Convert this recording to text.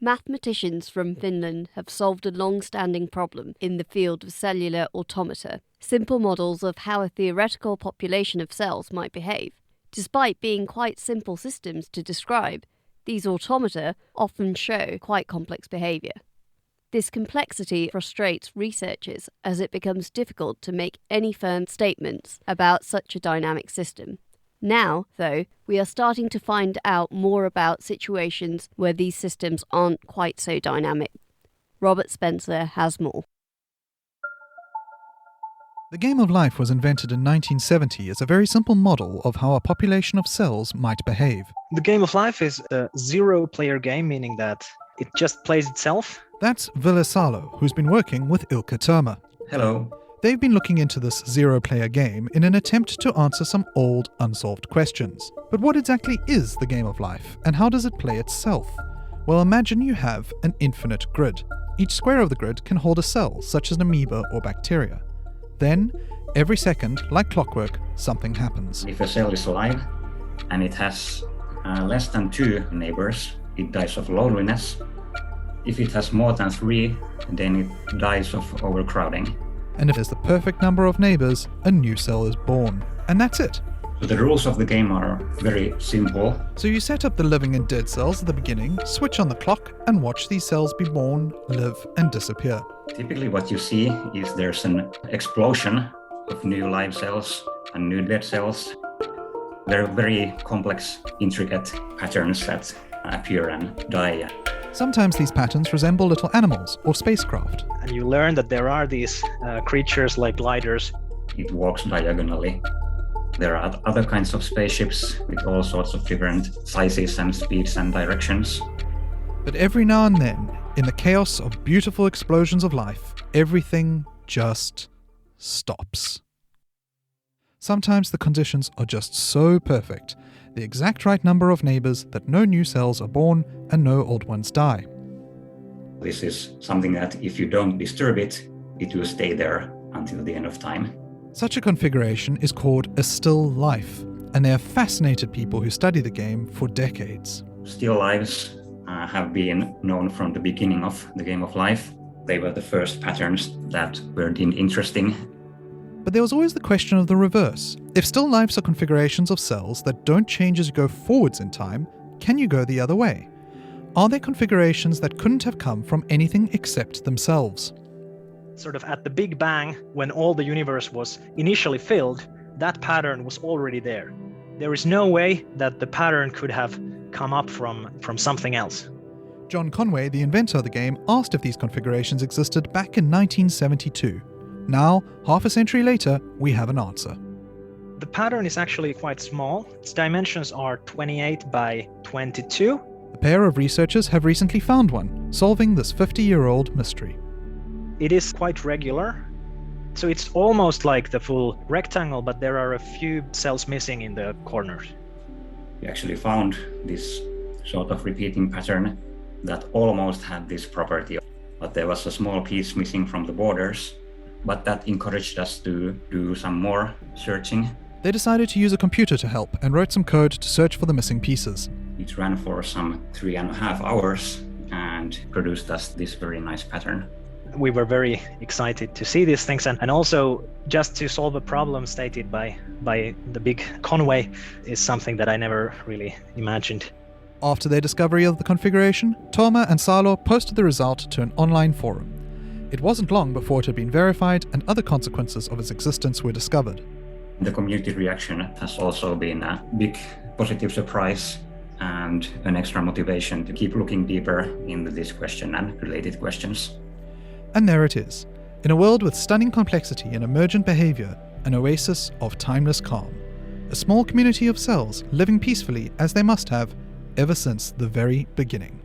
Mathematicians from Finland have solved a long-standing problem in the field of cellular automata, simple models of how a theoretical population of cells might behave. Despite being quite simple systems to describe, these automata often show quite complex behaviour. This complexity frustrates researchers as it becomes difficult to make any firm statements about such a dynamic system. Now, though, we are starting to find out more about situations where these systems aren't quite so dynamic. Robert Spencer has more. The game of life was invented in 1970 as a very simple model of how a population of cells might behave. The game of life is a zero-player game, meaning that it just plays itself. That's Ville Salo, who's been working with Ilkka Törmä. Hello. They've been looking into this zero-player game in an attempt to answer some old, unsolved questions. But what exactly is the game of life, and how does it play itself? Well, imagine you have an infinite grid. Each square of the grid can hold a cell, such as an amoeba or bacteria. Then, every second, like clockwork, something happens. If a cell is alive and it has less than 2 neighbors, it dies of loneliness. If it has more than 3, then it dies of overcrowding. And if there's the perfect number of neighbors, a new cell is born. And that's it. So the rules of the game are very simple. So you set up the living and dead cells at the beginning, switch on the clock, and watch these cells be born, live, and disappear. Typically what you see is there's an explosion of new live cells and new dead cells. There are very complex, intricate patterns that appear and die. Sometimes these patterns resemble little animals or spacecraft. And you learn that there are these creatures like gliders. It walks diagonally. There are other kinds of spaceships with all sorts of different sizes and speeds and directions. But every now and then, in the chaos of beautiful explosions of life, everything just stops. Sometimes the conditions are just so perfect, the exact right number of neighbors that no new cells are born and no old ones die. This is something that if you don't disturb it, it will stay there until the end of time. Such a configuration is called a still life, and they have fascinated people who study the game for decades. Still lives have been known from the beginning of the game of life. They were the first patterns that were deemed interesting. But there was always the question of the reverse. If still lives are configurations of cells that don't change as you go forwards in time, can you go the other way? Are there configurations that couldn't have come from anything except themselves? Sort of at the Big Bang, when all the universe was initially filled, that pattern was already there. There is no way that the pattern could have come up from something else. John Conway, the inventor of the game, asked if these configurations existed back in 1972. Now, half a century later, we have an answer. The pattern is actually quite small. Its dimensions are 28 by 22. A pair of researchers have recently found one, solving this 50-year-old mystery. It is quite regular. So it's almost like the full rectangle, but there are a few cells missing in the corners. We actually found this sort of repeating pattern that almost had this property, but there was a small piece missing from the borders. But that encouraged us to do some more searching. They decided to use a computer to help and wrote some code to search for the missing pieces. It ran for some 3.5 hours and produced us this very nice pattern. We were very excited to see these things, and also just to solve a problem stated by the big Conway is something that I never really imagined. After their discovery of the configuration, Törmä and Salo posted the result to an online forum. It wasn't long before it had been verified and other consequences of its existence were discovered. The community reaction has also been a big positive surprise and an extra motivation to keep looking deeper into this question and related questions. And there it is. In a world with stunning complexity and emergent behavior, an oasis of timeless calm. A small community of cells living peacefully as they must have ever since the very beginning.